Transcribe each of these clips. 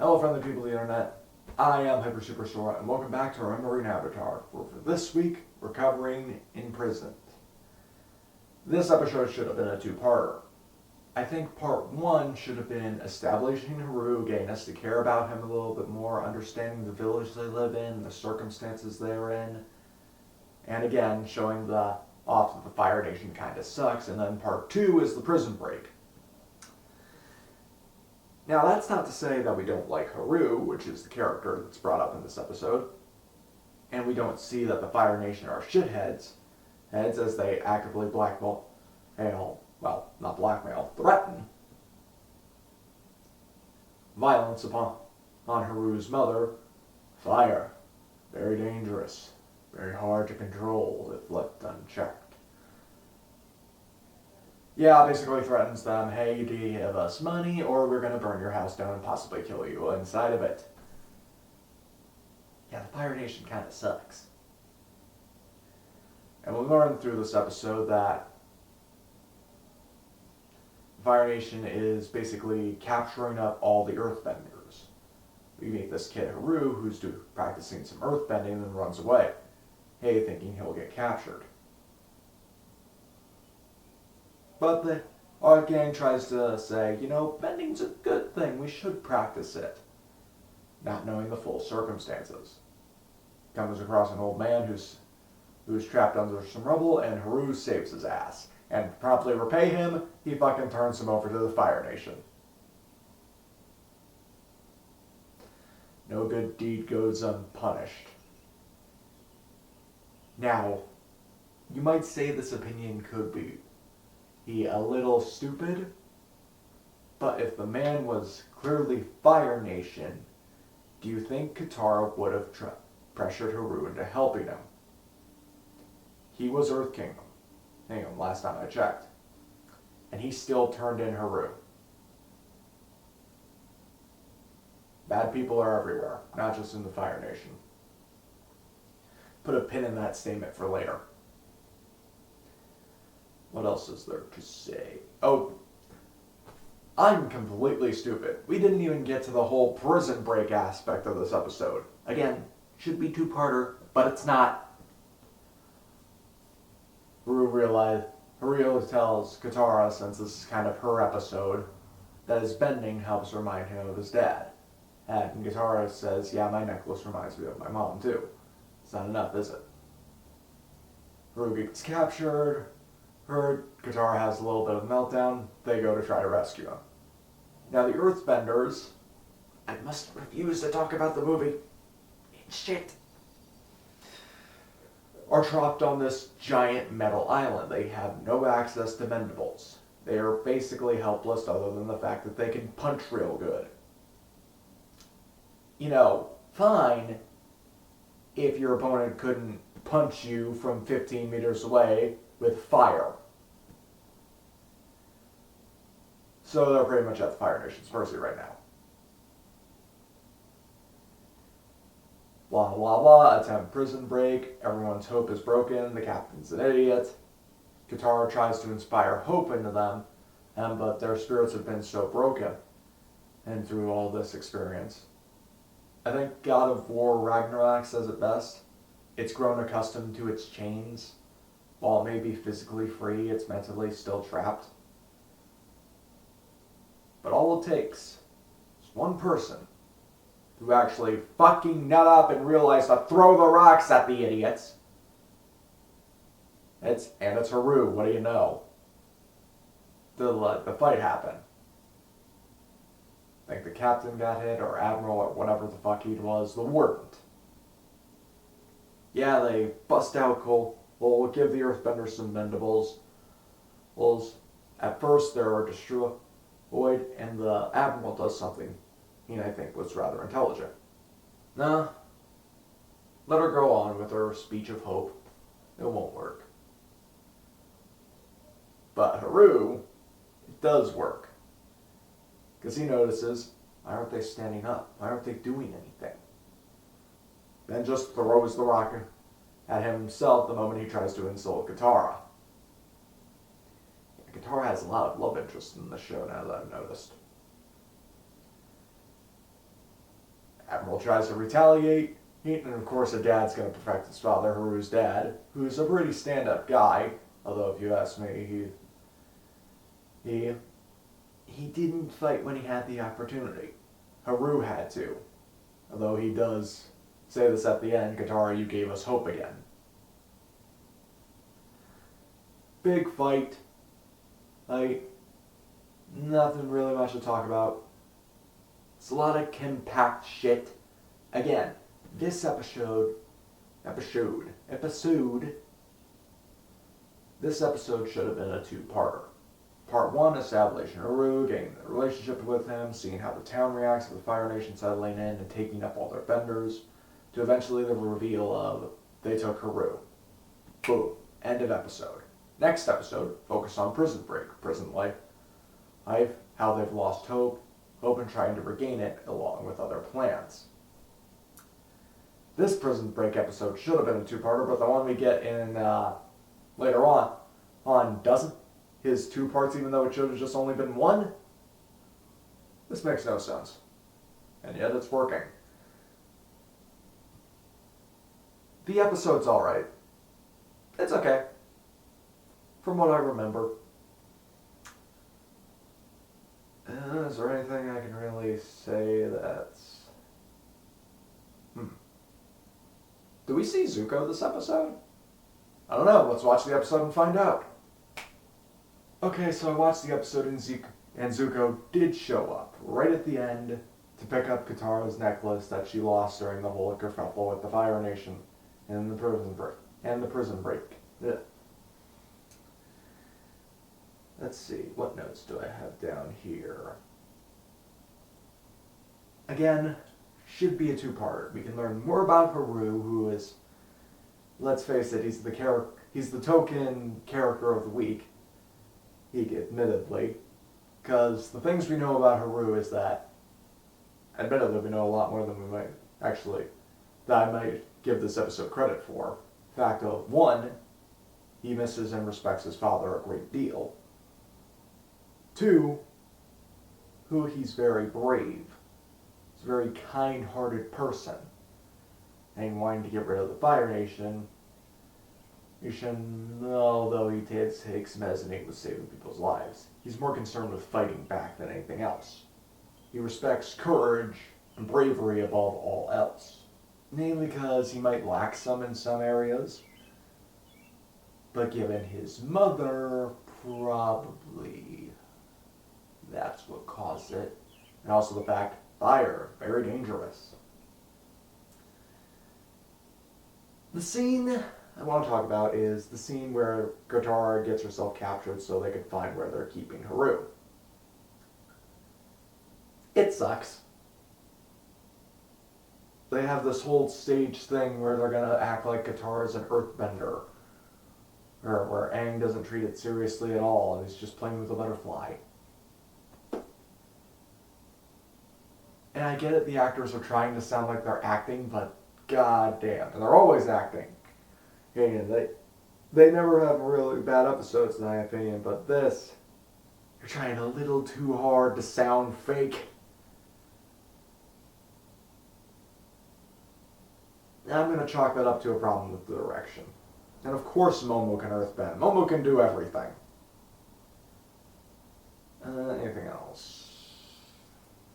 Hello friendly people of the internet, I am Hyper Superstore and welcome back to our Unmarine Avatar, where for this week we're covering Imprisoned. This episode should have been a two-parter. I think part one should have been establishing Haru, getting us to care about him a little bit more, understanding the village they live in, the circumstances they're in, and again, showing the off that the Fire Nation kinda sucks, and then part two is the prison break. Now, that's not to say that we don't like Haru, which is the character that's brought up in this episode, and we don't see that the Fire Nation are shitheads, as they actively blackmail, not blackmail, threaten violence upon Haru's mother. Fire, very dangerous, very hard to control if left unchecked. Yeah, basically threatens them, hey, do you give us money or we're going to burn your house down and possibly kill you inside of it. Yeah, the Fire Nation kind of sucks. And we'll learn through this episode that the Fire Nation is basically capturing up all the earthbenders. We meet this kid Haru who's practicing some earthbending and runs away. Hey, thinking he'll get captured. But our gang tries to say, bending's a good thing, we should practice it. Not knowing the full circumstances. Comes across an old man who's trapped under some rubble, and Haru saves his ass. And to promptly repay him, he fucking turns him over to the Fire Nation. No good deed goes unpunished. Now, you might say this opinion could be a little stupid, but if the man was clearly Fire Nation, do you think Katara would have pressured Haru into helping him? He was Earth Kingdom last time I checked, and he still turned in Haru. Bad people are everywhere, not just in the Fire Nation. Put a pin in that statement for later. What else is there to say? Oh, I'm completely stupid. We didn't even get to the whole prison break aspect of this episode. Again, should be two-parter, but it's not. Haru tells Katara, since this is kind of her episode, that his bending helps remind him of his dad. And Katara says, yeah, my necklace reminds me of my mom too. It's not enough, is it? Haru gets captured. Katara has a little bit of a meltdown. They go to try to rescue him. Now the Earthbenders, I must refuse to talk about the movie. It's shit. Are trapped on this giant metal island. They have no access to mendables. They are basically helpless other than the fact that they can punch real good. Fine if your opponent couldn't punch you from 15 meters away with fire. So they're pretty much at the Fire Nation's mercy right now. Blah blah blah, attempt prison break, everyone's hope is broken, the captain's an idiot. Katara tries to inspire hope into them, but their spirits have been so broken. And through all this experience, I think God of War Ragnarok says it best. It's grown accustomed to its chains. While it may be physically free, it's mentally still trapped. But all it takes is one person who actually fucking nut up and realize to throw the rocks at the idiots. It's Haru, what do you know? The fight happened. I think the captain got hit, or admiral, or whatever the fuck he was. The warden. Yeah, they bust out Cole. We'll give the Earthbenders some mendables. At first they're destroyed, and the admiral does something I think was rather intelligent. Nah, let her go on with her speech of hope. It won't work. But Haru, it does work. Because he notices, why aren't they standing up? Why aren't they doing anything? Then just throws the rock at himself the moment he tries to insult Katara. Katara has a lot of love interest in the show now that I've noticed. general tries to retaliate, and of course the dad's going to protect his father, Haru's dad, who's a pretty stand-up guy, although if you ask me, he didn't fight when he had the opportunity. Haru had to. Although he does say this at the end, Katara, you gave us hope again. Big fight. Nothing really much to talk about. It's a lot of compact shit. Again, this episode, this episode should have been a two-parter. Part 1, establishing Haru, getting the relationship with him, seeing how the town reacts to the Fire Nation settling in and taking up all their vendors, to eventually the reveal of they took Haru. Boom. End of episode. Next episode, focus on prison break, prison life, how they've lost hope and trying to regain it along with other plans. This prison break episode should have been a two-parter, but the one we get in later on doesn't. His 2 parts, even though it should have just only been 1. This makes no sense. And yet it's working. The episode's alright. It's okay. From what I remember. Is there anything I can really say that's... Do we see Zuko this episode? I don't know. Let's watch the episode and find out. Okay, so I watched the episode and Zuko did show up right at the end to pick up Katara's necklace that she lost during the whole kerfuffle with the Fire Nation and the prison break. Yeah. Let's see, what notes do I have down here? Again, should be a two-parter. We can learn more about Haru, who is, let's face it, he's the token character of the week. Admittedly, because the things we know about Haru is that, admittedly, we know a lot more than we might actually, that I might give this episode credit for. Fact of 1, he misses and respects his father a great deal. 2, he's very brave. He's a very kind-hearted person. And wanting to get rid of the Fire Nation, although he takes mezzanine with saving people's lives, he's more concerned with fighting back than anything else. He respects courage and bravery above all else. Namely because he might lack some in some areas, but given his mother, probably that's what caused it. And also the fact, fire, very dangerous. The scene I want to talk about is the scene where Katara gets herself captured so they can find where they're keeping Haru. It sucks. They have this whole stage thing where they're going to act like Katara's an earthbender, or where Aang doesn't treat it seriously at all and is just playing with a butterfly. And I get it, the actors are trying to sound like they're acting, but goddamn, and they're always acting. And they never have really bad episodes in my opinion, but this, you're trying a little too hard to sound fake. I'm going to chalk that up to a problem with the direction. And of course Momo can earthbend. Momo can do everything. Anything else?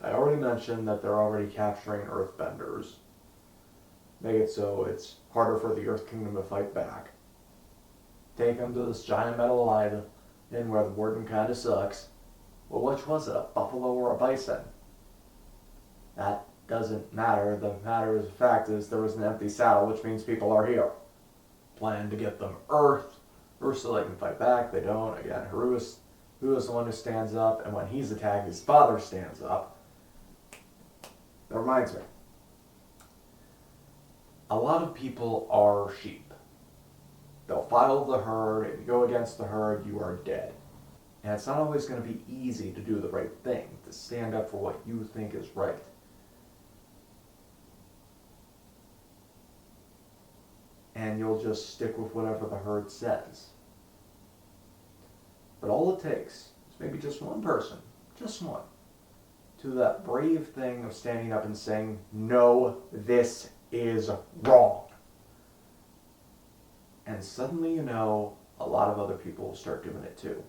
I already mentioned that they're already capturing earthbenders. Make it so it's harder for the Earth Kingdom to fight back. Take them to this giant metal island where the warden kinda sucks. Well, which was it, a buffalo or a bison? That doesn't matter. The fact is there was an empty saddle, which means people are here. Plan to get them Earth so they can fight back. They don't. Again, Haru is the one who stands up, and when he's attacked, his father stands up. That reminds me. A lot of people are sheep. They'll follow the herd. If you go against the herd, you are dead. And it's not always going to be easy to do the right thing, to stand up for what you think is right. And you'll just stick with whatever the herd says. But all it takes is maybe just one person, just one, to that brave thing of standing up and saying, no, this is wrong. And suddenly, you know, a lot of other people will start doing it too.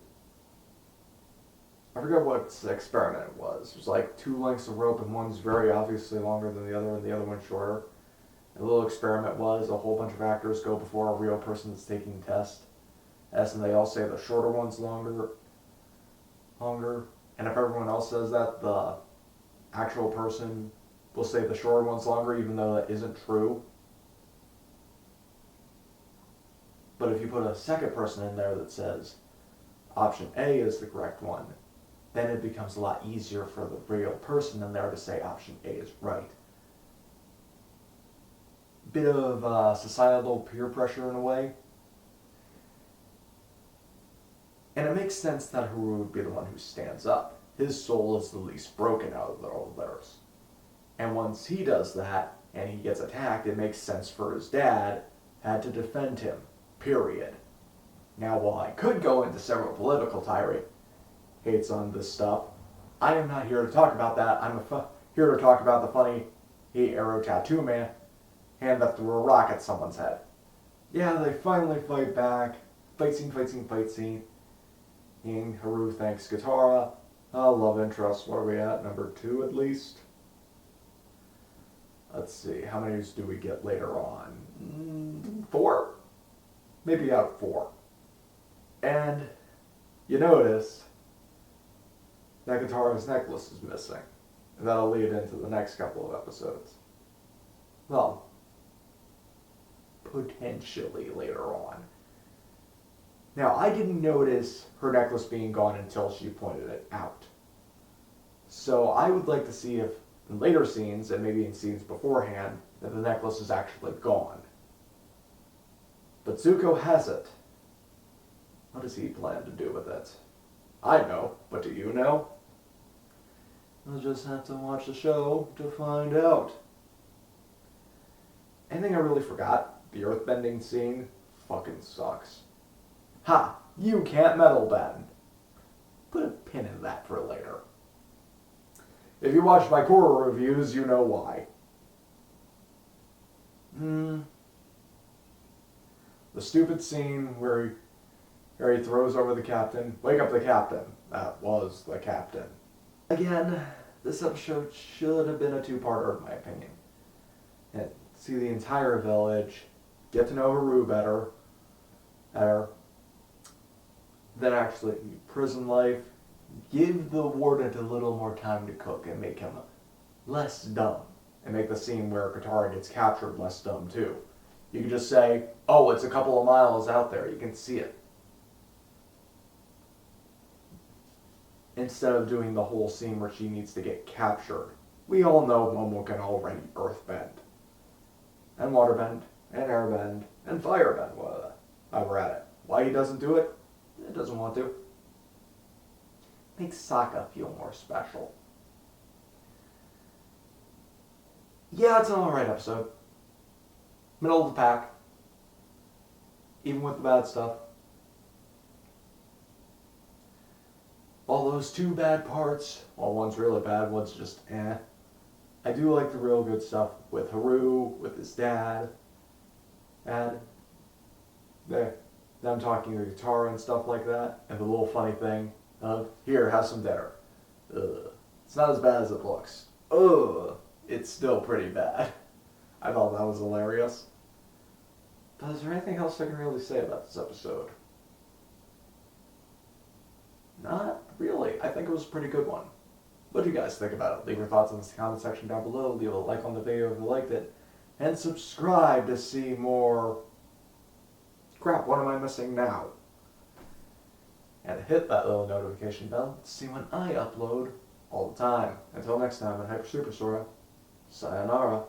I forget what experiment it was. It was like 2 lengths of rope, and one's very obviously longer than the other, and the other one's shorter. The little experiment was a whole bunch of actors go before a real person that's taking the test. And they all say the shorter one's longer. And if everyone else says that, the actual person will say the shorter one's longer, even though that isn't true. But if you put a second person in there that says option A is the correct one, then it becomes a lot easier for the real person in there to say option A is right. Bit of societal peer pressure in a way. And it makes sense that Haru would be the one who stands up. His soul is the least broken out of all of theirs. And once he does that, and he gets attacked, it makes sense for his dad had to defend him. Period. Now, while I could go into several political tirades on this stuff, I am not here to talk about that. I'm here to talk about the funny 8-arrow tattoo man hand that threw a rock at someone's head. Yeah, they finally fight back. Fight scene. And Haru thanks Katara. Love interest. What are we at? Number 2 at least? Let's see. How many do we get later on? 4? Maybe out of 4. And you notice that Katara's necklace is missing. And that'll lead into the next couple of episodes. Well, potentially later on. Now, I didn't notice her necklace being gone until she pointed it out. So I would like to see if in later scenes, and maybe in scenes beforehand, that the necklace is actually gone. But Zuko has it. What does he plan to do with it? I know, but do you know? We'll just have to watch the show to find out. Anything I really forgot? The earthbending scene fucking sucks. Ha! You can't metal bend. Put a pin in that for later. If you watch my Korra reviews, you know why. The stupid scene where he throws over the captain. Wake up the captain. That was the captain. Again, this episode should have been a 2-parter in my opinion. And see the entire village, get to know Haru better, then actually prison life, give the warden a little more time to cook and make him less dumb. And make the scene where Katara gets captured less dumb too. You can just say, oh, it's a couple of miles out there, you can see it. Instead of doing the whole scene where she needs to get captured. We all know Momo can already earthbend. And waterbend, and airbend, and firebend while we're at it. Why he doesn't do it? He doesn't want to. Makes Sokka feel more special. Yeah, it's an alright episode. Middle of the pack. Even with the bad stuff. All those 2 bad parts, well, one's really bad, one's just eh. I do like the real good stuff with Haru, with his dad, and them talking to Katara and stuff like that, and the little funny thing of, here, have some dinner. Ugh. It's not as bad as it looks. Ugh. It's still pretty bad. I thought that was hilarious. But is there anything else I can really say about this episode? Not really. I think it was a pretty good one. What do you guys think about it? Leave your thoughts in the comment section down below. Leave a like on the video if you liked it. And subscribe to see more... Crap, what am I missing now? And hit that little notification bell to see when I upload all the time. Until next time, I'm Hyper Super Sora. Sayonara.